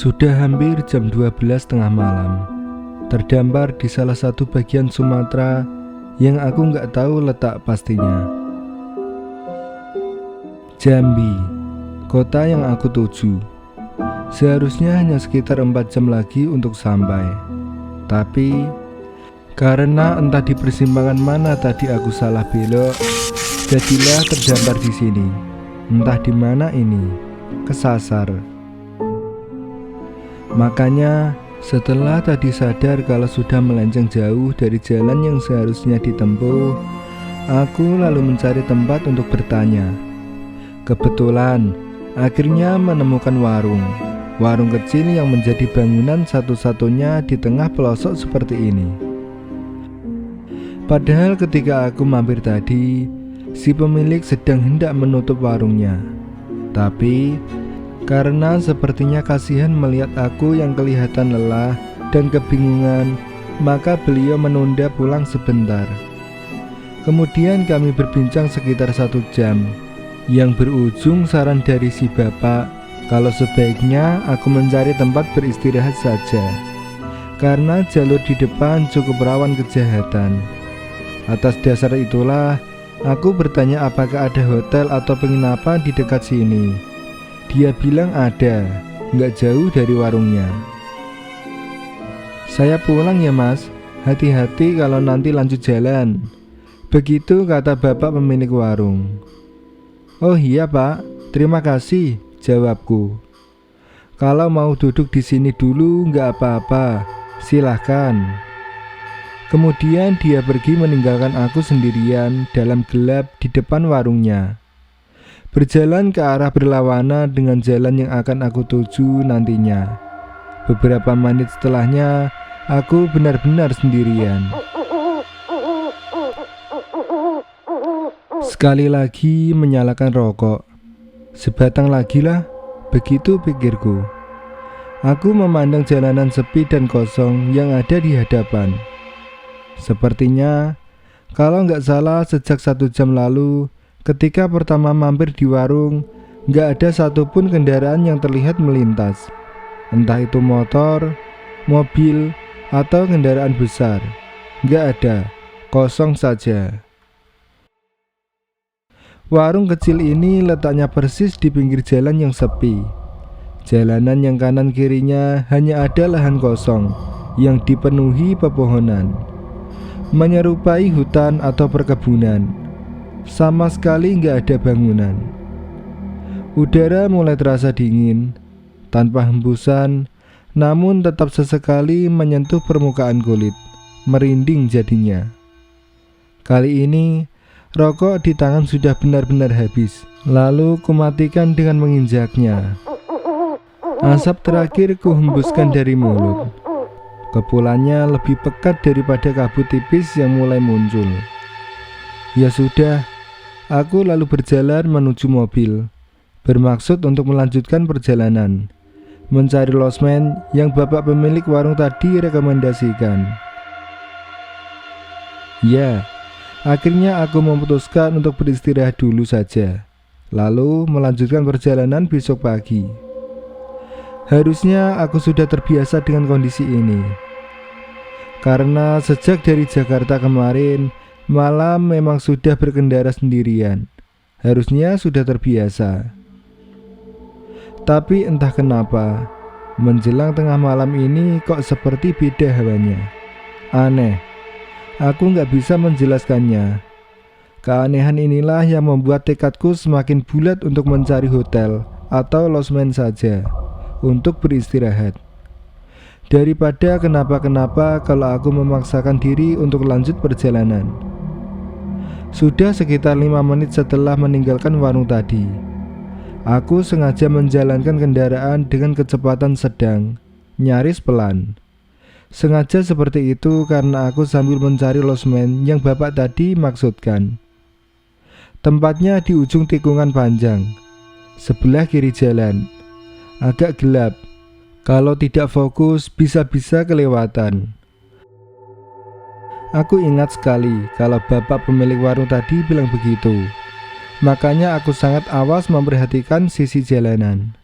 Sudah hampir jam 12 tengah malam. Terdampar di salah satu bagian Sumatera yang aku nggak tahu letak pastinya. Jambi, kota yang aku tuju. Seharusnya hanya sekitar 4 jam lagi untuk sampai. Tapi karena entah di persimpangan mana tadi aku salah belok, jadilah terdampar di sini. Entah di mana ini, kesasar. Makanya setelah tadi sadar kalau sudah melenceng jauh dari jalan yang seharusnya ditempuh, aku lalu mencari tempat untuk bertanya. Kebetulan akhirnya menemukan warung kecil yang menjadi bangunan satu-satunya di tengah pelosok seperti ini. Padahal ketika aku mampir tadi, si pemilik sedang hendak menutup warungnya. Tapi karena sepertinya kasihan melihat aku yang kelihatan lelah dan kebingungan, maka beliau menunda pulang sebentar. Kemudian kami berbincang sekitar 1 jam, yang berujung saran dari si bapak kalau sebaiknya aku mencari tempat beristirahat saja, karena jalur di depan cukup rawan kejahatan. Atas dasar itulah aku bertanya apakah ada hotel atau penginapan di dekat sini. Dia bilang ada, nggak jauh dari warungnya. Saya pulang ya mas, hati-hati kalau nanti lanjut jalan. Begitu kata bapak pemilik warung. Oh iya pak, terima kasih, jawabku. Kalau mau duduk di sini dulu nggak apa-apa, silahkan. Kemudian dia pergi meninggalkan aku sendirian dalam gelap di depan warungnya. Berjalan ke arah berlawanan dengan jalan yang akan aku tuju nantinya. Beberapa menit setelahnya, aku benar-benar sendirian. Sekali lagi menyalakan rokok. Sebatang lagi lah, begitu pikirku. Aku memandang jalanan sepi dan kosong yang ada di hadapan. Sepertinya, kalau nggak salah sejak 1 jam lalu, ketika pertama mampir di warung, gak ada satupun kendaraan yang terlihat melintas. Entah itu motor, mobil, atau kendaraan besar. Gak ada, kosong saja. Warung kecil ini letaknya persis di pinggir jalan yang sepi. Jalanan yang kanan kirinya hanya ada lahan kosong yang dipenuhi pepohonan, menyerupai hutan atau perkebunan. Sama sekali nggak ada bangunan. Udara mulai terasa dingin, tanpa hembusan, namun tetap sesekali menyentuh permukaan kulit, merinding jadinya. Kali ini, rokok di tangan sudah benar-benar habis, lalu kumatikan dengan menginjaknya. Asap terakhir kuhembuskan dari mulut. Kepulannya lebih pekat daripada kabut tipis yang mulai muncul. Ya sudah, aku lalu berjalan menuju mobil, bermaksud untuk melanjutkan perjalanan, mencari losmen yang bapak pemilik warung tadi rekomendasikan. Ya, akhirnya aku memutuskan untuk beristirahat dulu saja, lalu melanjutkan perjalanan besok pagi. Harusnya aku sudah terbiasa dengan kondisi ini, karena sejak dari Jakarta kemarin malam memang sudah berkendara sendirian. Harusnya sudah terbiasa. Tapi entah kenapa, menjelang tengah malam ini kok seperti beda hawanya. Aneh, aku nggak bisa menjelaskannya. Keanehan inilah yang membuat tekadku semakin bulat untuk mencari hotel atau losmen saja untuk beristirahat, daripada kenapa-kenapa kalau aku memaksakan diri untuk lanjut perjalanan. Sudah sekitar 5 menit setelah meninggalkan warung tadi, aku sengaja menjalankan kendaraan dengan kecepatan sedang, nyaris pelan. Sengaja seperti itu karena aku sambil mencari losmen yang bapak tadi maksudkan. Tempatnya di ujung tikungan panjang, sebelah kiri jalan. Agak gelap, kalau tidak fokus bisa-bisa kelewatan. Aku ingat sekali kalau bapak pemilik warung tadi bilang begitu. Makanya aku sangat awas memperhatikan sisi jalanan.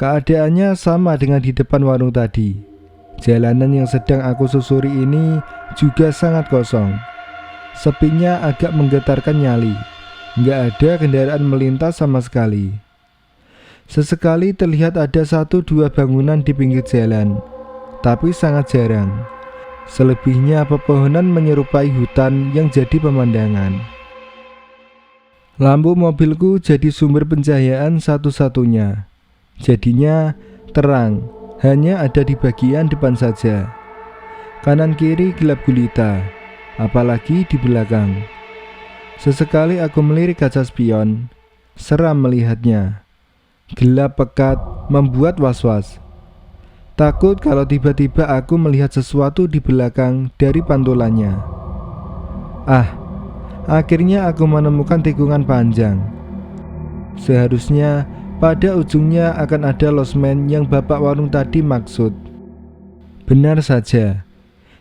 Keadaannya sama dengan di depan warung tadi. Jalanan yang sedang aku susuri ini juga sangat kosong. Sepinya agak menggetarkan nyali. Nggak ada kendaraan melintas sama sekali. Sesekali terlihat ada 1-2 bangunan di pinggir jalan, tapi sangat jarang. Selebihnya pepohonan menyerupai hutan yang jadi pemandangan. Lampu mobilku jadi sumber pencahayaan satu-satunya. Jadinya terang, hanya ada di bagian depan saja. Kanan kiri gelap gulita, apalagi di belakang. Sesekali aku melirik kaca spion, seram melihatnya. Gelap pekat membuat was-was. Takut kalau tiba-tiba aku melihat sesuatu di belakang dari pantulannya. Akhirnya aku menemukan tikungan panjang. Seharusnya pada ujungnya akan ada losmen yang bapak warung tadi maksud. Benar saja,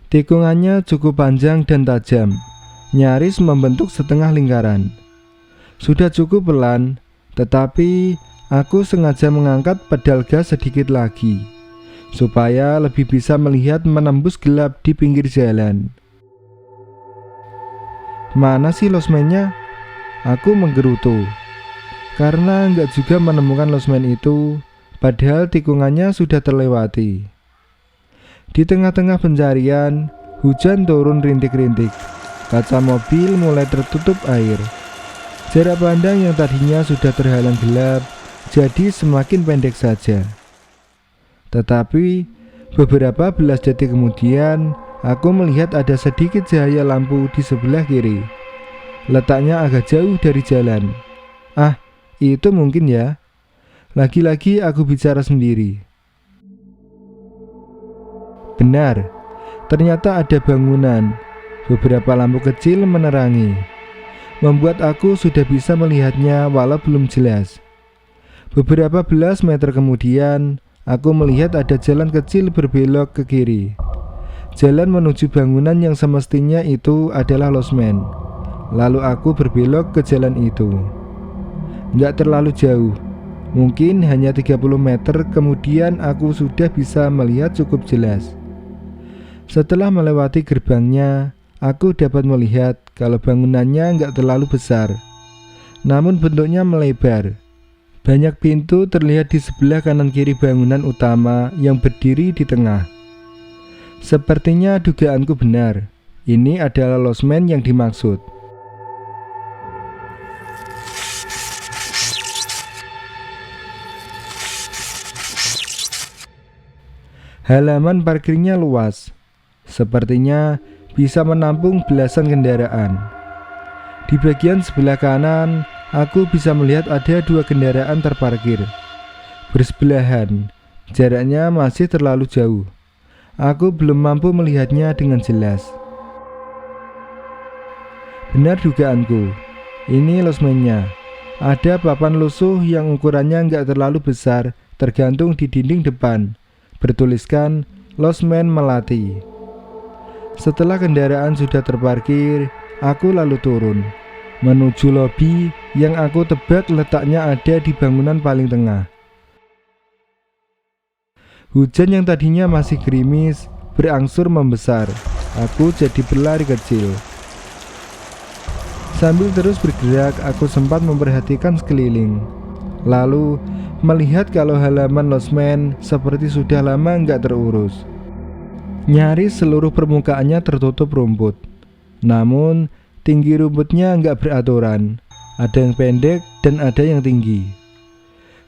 tikungannya cukup panjang dan tajam, nyaris membentuk setengah lingkaran. Sudah cukup pelan, tetapi aku sengaja mengangkat pedal gas sedikit lagi, supaya lebih bisa melihat menembus gelap di pinggir jalan. Mana sih losmennya? Aku menggerutu, karena nggak juga menemukan losmen itu, padahal tikungannya sudah terlewati. Di tengah-tengah pencarian, hujan turun rintik-rintik. Kaca mobil mulai tertutup air. Jarak pandang yang tadinya sudah terhalang gelap jadi semakin pendek saja. Tetapi beberapa belas detik kemudian, aku melihat ada sedikit cahaya lampu di sebelah kiri. Letaknya agak jauh dari jalan. Itu mungkin ya. Lagi-lagi aku bicara sendiri. Benar, ternyata ada bangunan. Beberapa lampu kecil menerangi, membuat aku sudah bisa melihatnya walau belum jelas. Beberapa belas meter kemudian, aku melihat ada jalan kecil berbelok ke kiri. Jalan menuju bangunan yang semestinya itu adalah losmen. Lalu aku berbelok ke jalan itu. Nggak terlalu jauh, mungkin hanya 30 meter kemudian aku sudah bisa melihat cukup jelas. Setelah melewati gerbangnya, aku dapat melihat kalau bangunannya nggak terlalu besar, namun bentuknya melebar. Banyak pintu terlihat di sebelah kanan kiri bangunan utama yang berdiri di tengah. Sepertinya dugaanku benar, ini adalah losmen yang dimaksud. Halaman parkirnya luas, sepertinya bisa menampung belasan kendaraan. Di bagian sebelah kanan, aku bisa melihat ada 2 kendaraan terparkir bersebelahan. Jaraknya masih terlalu jauh. Aku belum mampu melihatnya dengan jelas. Benar dugaanku, ini losmennya. Ada papan lusuh yang ukurannya nggak terlalu besar tergantung di dinding depan, bertuliskan Losmen Melati. Setelah kendaraan sudah terparkir, aku lalu turun menuju lobi yang aku tebak letaknya ada di bangunan paling tengah. Hujan yang tadinya masih gerimis berangsur membesar. Aku jadi berlari kecil. Sambil terus bergerak, aku sempat memperhatikan sekeliling, lalu melihat kalau halaman losmen seperti sudah lama nggak terurus. Nyaris seluruh permukaannya tertutup rumput. Namun tinggi rumputnya nggak beraturan, ada yang pendek dan ada yang tinggi.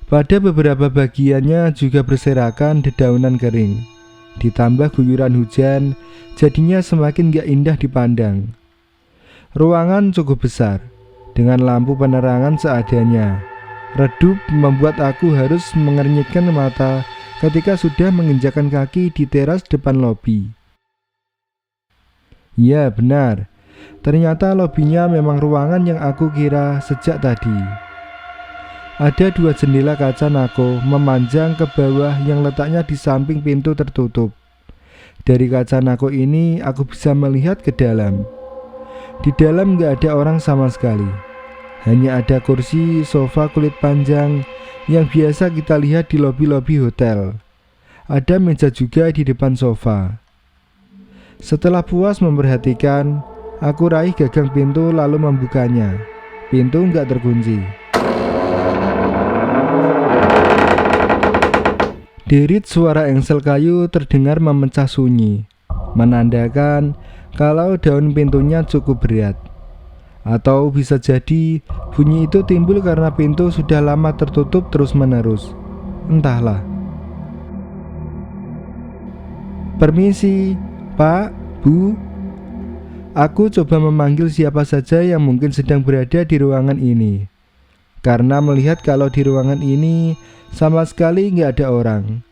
Pada beberapa bagiannya juga berserakan dedaunan kering. Ditambah guyuran hujan, jadinya semakin nggak indah dipandang. Ruangan cukup besar, dengan lampu penerangan seadanya. Redup membuat aku harus mengernyitkan mata ketika sudah menginjakkan kaki di teras depan lobi. Ya benar, ternyata lobinya memang ruangan yang aku kira sejak tadi. Ada 2 jendela kaca nako memanjang ke bawah yang letaknya di samping pintu tertutup. Dari kaca nako ini aku bisa melihat ke dalam. Di dalam gak ada orang sama sekali. Hanya ada kursi, sofa kulit panjang yang biasa kita lihat di lobi-lobi hotel. Ada meja juga di depan sofa. Setelah puas memperhatikan, aku raih gagang pintu lalu membukanya. Pintu nggak terkunci. Derit suara engsel kayu terdengar memecah sunyi, menandakan kalau daun pintunya cukup berat. Atau bisa jadi bunyi itu timbul karena pintu sudah lama tertutup terus-menerus. Entahlah. Permisi, Pak, Bu. Aku coba memanggil siapa saja yang mungkin sedang berada di ruangan ini. Karena melihat kalau di ruangan ini sama sekali nggak ada orang.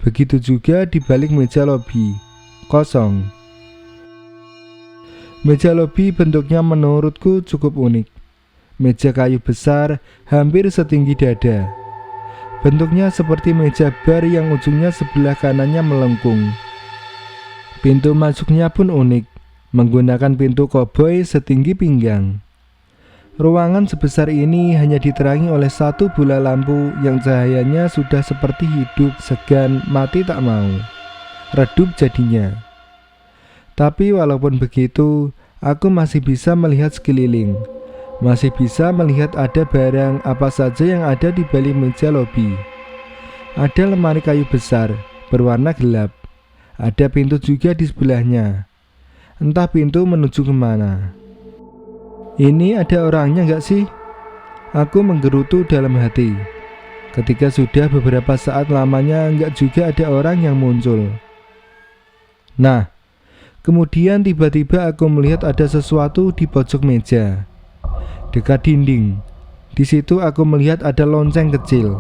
Begitu juga di balik meja lobi, kosong. Meja lobi bentuknya menurutku cukup unik. Meja kayu besar, hampir setinggi dada. Bentuknya seperti meja bar yang ujungnya sebelah kanannya melengkung. Pintu masuknya pun unik, menggunakan pintu koboi setinggi pinggang. Ruangan sebesar ini hanya diterangi oleh satu bola lampu yang cahayanya sudah seperti hidup, segan, mati tak mau. Redup jadinya. Tapi walaupun begitu, aku masih bisa melihat sekeliling. Masih bisa melihat ada barang apa saja yang ada di balik meja lobi. Ada lemari kayu besar, berwarna gelap. Ada pintu juga di sebelahnya. Entah pintu menuju kemana. Ini ada orangnya gak sih? Aku menggerutu dalam hati. Ketika sudah beberapa saat lamanya gak juga ada orang yang muncul. Nah, kemudian tiba-tiba aku melihat ada sesuatu di pojok meja, dekat dinding. Di situ aku melihat ada lonceng kecil.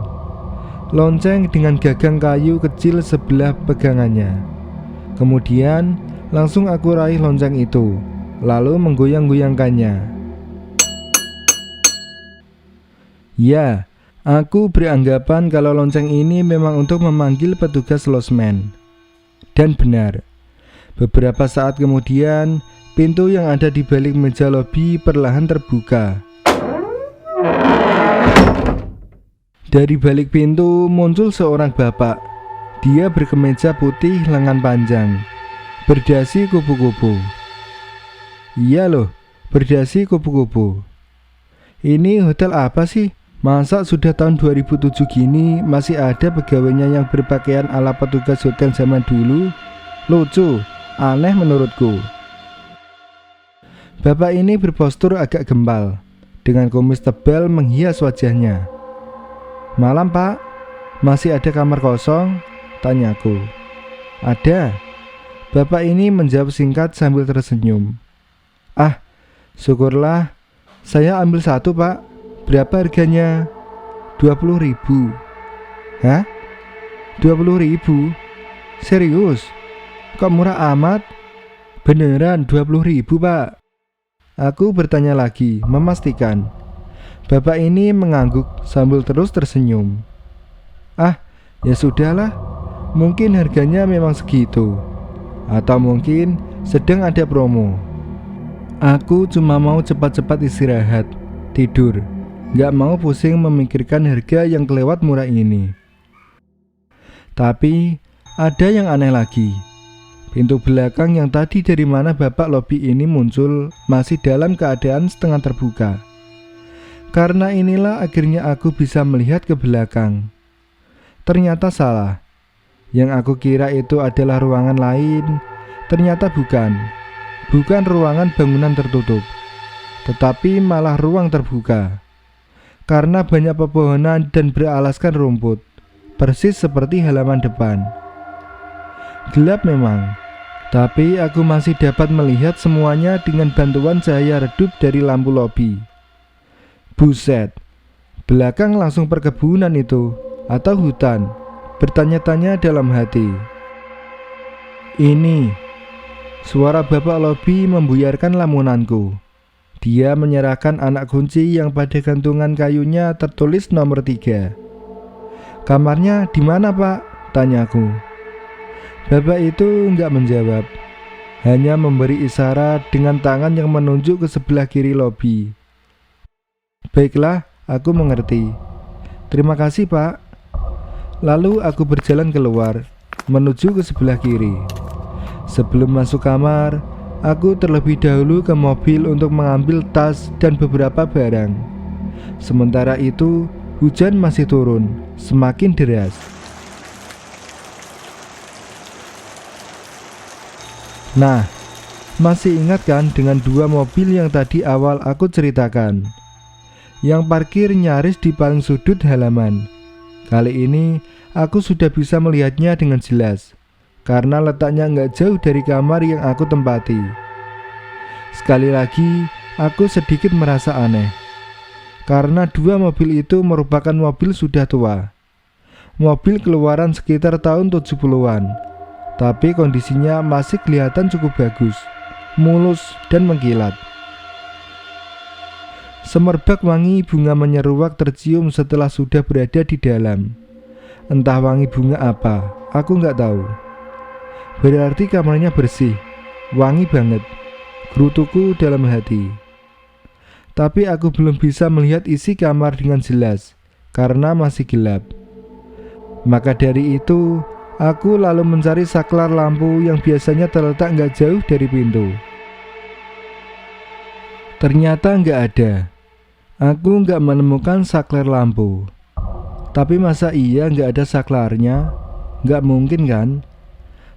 Lonceng dengan gagang kayu kecil sebelah pegangannya. Kemudian langsung aku raih lonceng itu, lalu menggoyang-goyangkannya. Ya, aku beranggapan kalau lonceng ini memang untuk memanggil petugas losmen. Dan benar. Beberapa saat kemudian, pintu yang ada di balik meja lobi perlahan terbuka. Dari balik pintu muncul seorang bapak. Dia berkemeja putih lengan panjang, berdasi kupu-kupu. Iya loh, berdasi kupu-kupu. Ini hotel apa sih? Masa sudah tahun 2007 gini masih ada pegawainya yang berpakaian ala petugas hotel zaman dulu? Lucu, aneh menurutku. Bapak ini berpostur agak gembal, dengan kumis tebal menghias wajahnya. Malam Pak, masih ada kamar kosong? Tanyaku. Ada. Bapak ini menjawab singkat sambil tersenyum. Ah, syukurlah. Saya ambil satu Pak. Berapa harganya? 20.000. Hah? 20.000? Serius? Kok murah amat? Beneran 20.000 Pak? Aku bertanya lagi, memastikan. Bapak ini mengangguk sambil terus tersenyum. Ah, ya sudahlah. Mungkin harganya memang segitu. Atau mungkin sedang ada promo. Aku cuma mau cepat-cepat istirahat, tidur. Gak mau pusing memikirkan harga yang kelewat murah ini. Tapi ada yang aneh lagi. Pintu belakang yang tadi dari mana bapak lobi ini muncul masih dalam keadaan setengah terbuka. Karena inilah akhirnya aku bisa melihat ke belakang. Ternyata salah. Yang aku kira itu adalah ruangan lain, ternyata bukan. Bukan ruangan bangunan tertutup, tetapi malah ruang terbuka. Karena banyak pepohonan dan beralaskan rumput, persis seperti halaman depan. Gelap memang, tapi aku masih dapat melihat semuanya dengan bantuan cahaya redup dari lampu lobi. Buset, belakang langsung perkebunan itu, atau hutan, bertanya-tanya dalam hati. Ini, suara bapak lobi membuyarkan lamunanku. Dia menyerahkan anak kunci yang pada gantungan kayunya tertulis nomor 3. Kamarnya di mana Pak? Tanyaku. Bapak itu enggak menjawab, hanya memberi isyarat dengan tangan yang menunjuk ke sebelah kiri lobi. Baiklah, aku mengerti. Terima kasih, Pak. Lalu aku berjalan keluar, menuju ke sebelah kiri. Sebelum masuk kamar, aku terlebih dahulu ke mobil untuk mengambil tas dan beberapa barang. Sementara itu, hujan masih turun, semakin deras. Nah, masih ingat kan dengan dua mobil yang tadi awal aku ceritakan? Yang parkir nyaris di paling sudut halaman. Kali ini aku sudah bisa melihatnya dengan jelas, karena letaknya nggak jauh dari kamar yang aku tempati. Sekali lagi, aku sedikit merasa aneh, karena dua mobil itu merupakan mobil sudah tua. Mobil keluaran sekitar tahun 70-an. Tapi kondisinya masih kelihatan cukup bagus, mulus dan mengkilat. Semerbak wangi bunga menyeruak tercium setelah sudah berada di dalam. Entah wangi bunga apa, aku nggak tahu. Berarti kamarnya bersih, wangi banget, gerutuku dalam hati. Tapi aku belum bisa melihat isi kamar dengan jelas, karena masih gelap. Maka dari itu, aku lalu mencari saklar lampu yang biasanya terletak nggak jauh dari pintu. Ternyata nggak ada. Aku nggak menemukan saklar lampu. Tapi masa iya nggak ada saklarnya? Nggak mungkin kan?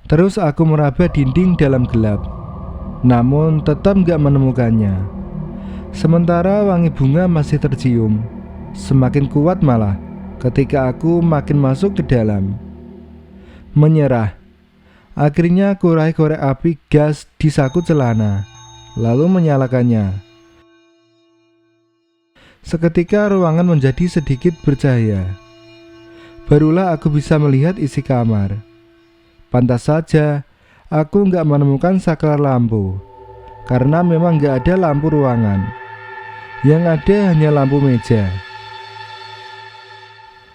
Terus aku meraba dinding dalam gelap, namun tetap nggak menemukannya. Sementara wangi bunga masih tercium, semakin kuat malah ketika aku makin masuk ke dalam. Menyerah. Akhirnya aku raih korek api gas di saku celana, lalu menyalakannya. Seketika ruangan menjadi sedikit bercahaya. Barulah aku bisa melihat isi kamar. Pantas saja aku nggak menemukan saklar lampu, karena memang nggak ada lampu ruangan. Yang ada hanya lampu meja.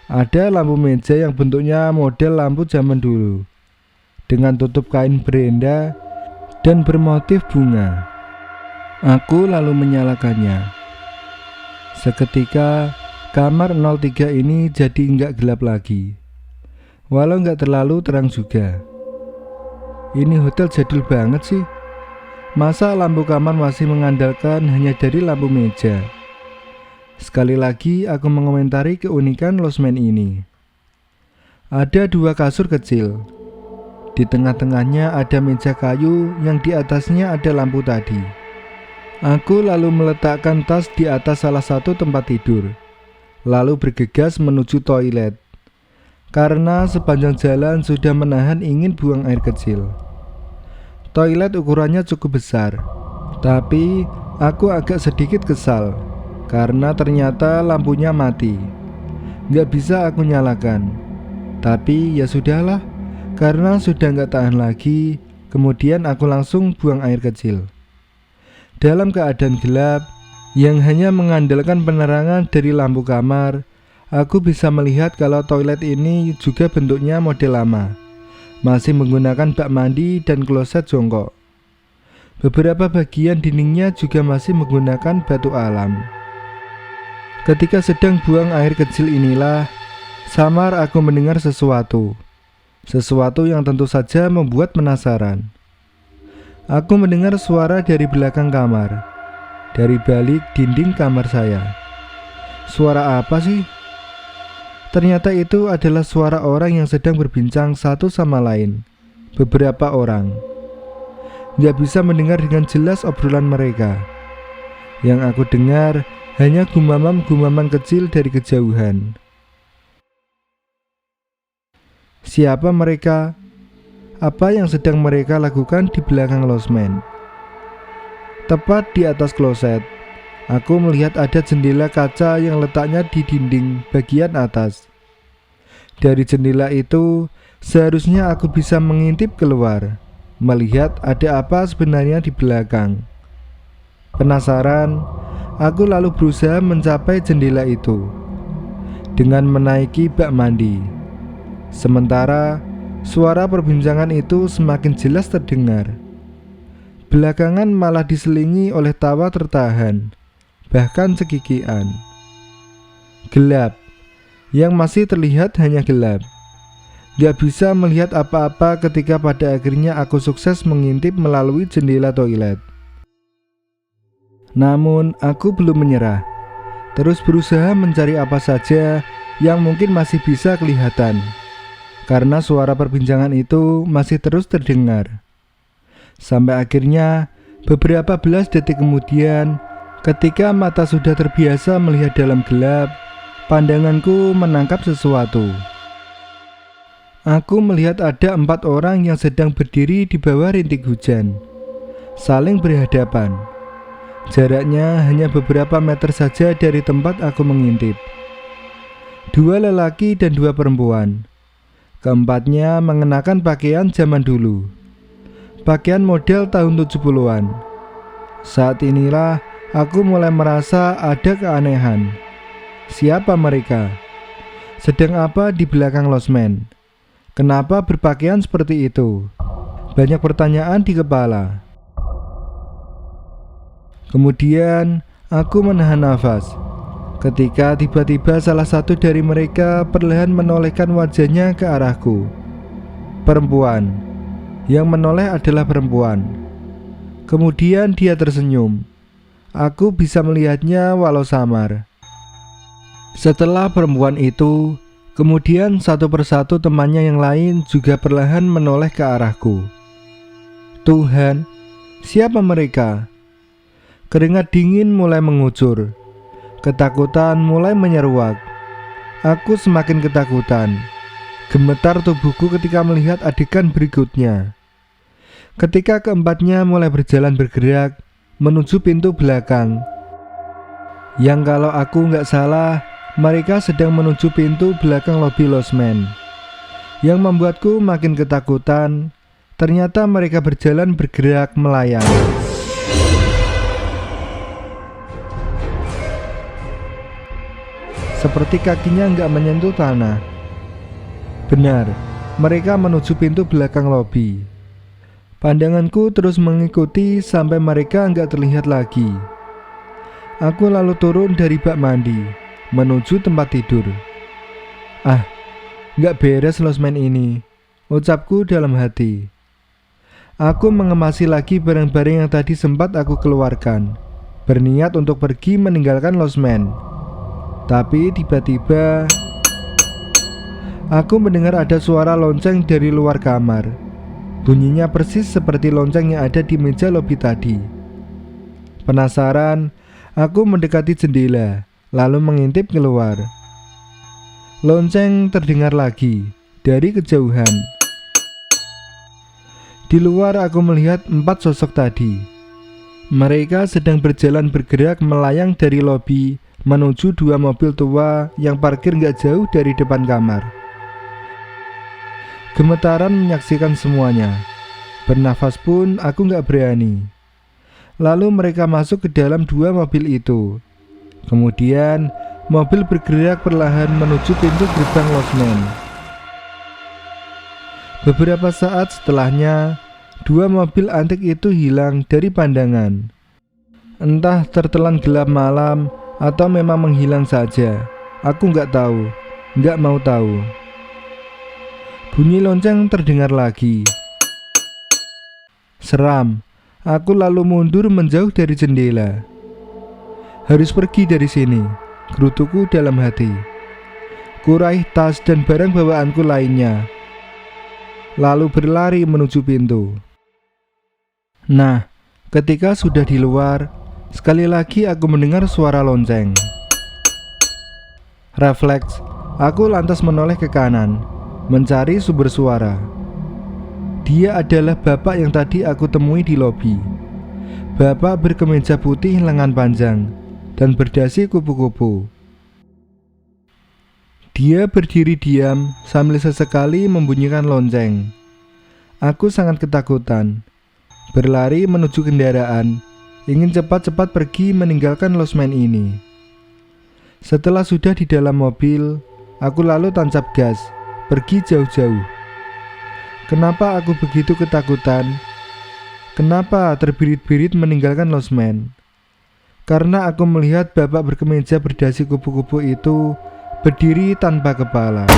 Ada lampu meja yang bentuknya model lampu zaman dulu, dengan tutup kain berenda dan bermotif bunga. Aku lalu menyalakannya. Seketika kamar 03 ini jadi nggak gelap lagi, walau nggak terlalu terang juga. Ini hotel jadul banget sih. Masa lampu kamar masih mengandalkan hanya dari lampu meja? Sekali lagi aku mengomentari keunikan losmen ini. Ada dua kasur kecil. Di tengah-tengahnya ada meja kayu yang di atasnya ada lampu tadi. Aku lalu meletakkan tas di atas salah satu tempat tidur, lalu bergegas menuju toilet, karena sepanjang jalan sudah menahan ingin buang air kecil. Toilet ukurannya cukup besar, tapi aku agak sedikit kesal karena ternyata lampunya mati. Nggak bisa aku nyalakan. Tapi ya sudahlah, karena sudah nggak tahan lagi. Kemudian aku langsung buang air kecil. Dalam keadaan gelap yang hanya mengandalkan penerangan dari lampu kamar, aku bisa melihat kalau toilet ini juga bentuknya model lama, masih menggunakan bak mandi dan kloset jongkok. Beberapa bagian dindingnya juga masih menggunakan batu alam. Ketika sedang buang air kecil inilah, samar aku mendengar sesuatu yang tentu saja membuat penasaran. Aku mendengar suara dari belakang kamar, dari balik dinding kamar saya. Suara apa sih? Ternyata itu adalah suara orang yang sedang berbincang satu sama lain. Beberapa orang. Gak bisa mendengar dengan jelas obrolan mereka. Yang aku dengar hanya gumaman-gumaman kecil dari kejauhan. Siapa mereka? Apa yang sedang mereka lakukan di belakang losmen? Tepat di atas kloset, aku melihat ada jendela kaca yang letaknya di dinding bagian atas. Dari jendela itu, seharusnya aku bisa mengintip keluar, melihat ada apa sebenarnya di belakang. Penasaran, aku lalu berusaha mencapai jendela itu dengan menaiki bak mandi. Sementara suara perbincangan itu semakin jelas terdengar. Belakangan malah diselingi oleh tawa tertahan. bahkan cekikian. Gelap, yang masih terlihat hanya gelap. Gak bisa melihat apa-apa ketika pada akhirnya aku sukses mengintip melalui jendela toilet. Namun aku belum menyerah, terus berusaha mencari apa saja yang mungkin masih bisa kelihatan, karena suara perbincangan itu masih terus terdengar. Sampai akhirnya beberapa belas detik kemudian, ketika mata sudah terbiasa melihat dalam gelap, pandanganku menangkap sesuatu. Aku melihat ada 4 orang yang sedang berdiri di bawah rintik hujan, saling berhadapan. Jaraknya hanya beberapa meter saja dari tempat aku mengintip. 2 lelaki dan 2 perempuan. Keempatnya mengenakan pakaian zaman dulu, pakaian model tahun 70-an. Saat inilah aku mulai merasa ada keanehan. Siapa mereka? Sedang apa di belakang losmen? Kenapa berpakaian seperti itu? Banyak pertanyaan di kepala. Kemudian aku menahan nafas ketika tiba-tiba salah satu dari mereka perlahan menolehkan wajahnya ke arahku. Perempuan. Yang menoleh adalah perempuan. Kemudian dia tersenyum. Aku bisa melihatnya walau samar. Setelah perempuan itu, kemudian satu persatu temannya yang lain juga perlahan menoleh ke arahku. Tuhan, siapa mereka? Keringat dingin mulai mengucur. Ketakutan mulai menyeruak. Aku semakin ketakutan. Gemetar tubuhku ketika melihat adegan berikutnya. Ketika keempatnya mulai berjalan bergerak menuju pintu belakang, yang kalau aku nggak salah, mereka sedang menuju pintu belakang lobi losmen. Yang membuatku makin ketakutan, ternyata mereka berjalan bergerak melayang. Seperti kakinya nggak menyentuh tanah. Benar, mereka menuju pintu belakang lobi. Pandanganku terus mengikuti sampai mereka nggak terlihat lagi. Aku lalu turun dari bak mandi menuju tempat tidur. Nggak beres losmen ini, ucapku dalam hati. Aku mengemasi lagi barang-barang yang tadi sempat aku keluarkan, berniat untuk pergi meninggalkan losmen. Tapi tiba-tiba aku mendengar ada suara lonceng dari luar kamar. Bunyinya persis seperti lonceng yang ada di meja lobi tadi. Penasaran, aku mendekati jendela, lalu mengintip keluar. Lonceng terdengar lagi dari kejauhan. Di luar aku melihat 4 sosok tadi. Mereka sedang berjalan bergerak melayang dari lobi menuju 2 mobil tua yang parkir gak jauh dari depan kamar. Gemetaran menyaksikan semuanya. Bernafas pun aku gak berani. Lalu mereka masuk ke dalam 2 mobil itu. Kemudian mobil bergerak perlahan menuju pintu gerbang losmen. Beberapa saat setelahnya, 2 mobil antik itu hilang dari pandangan. Entah tertelan gelap malam atau memang menghilang saja. Aku gak tahu, gak mau tahu. Bunyi lonceng terdengar lagi. Seram. Aku lalu mundur menjauh dari jendela. Harus pergi dari sini, gerutuku dalam hati. Kuraih tas dan barang bawaanku lainnya, lalu berlari menuju pintu. Nah, ketika sudah di luar, sekali lagi aku mendengar suara lonceng. Refleks, aku lantas menoleh ke kanan, mencari sumber suara. Dia adalah bapak yang tadi aku temui di lobi. Bapak berkemeja putih lengan panjang dan berdasi kupu-kupu. Dia berdiri diam sambil sesekali membunyikan lonceng. Aku sangat ketakutan. Berlari menuju kendaraan, ingin cepat-cepat pergi meninggalkan losmen ini. Setelah sudah di dalam mobil, aku lalu tancap gas, pergi jauh-jauh. Kenapa aku begitu ketakutan? Kenapa terbirit-birit meninggalkan losmen? karena aku melihat bapak berkemeja berdasi kupu-kupu itu berdiri tanpa kepala.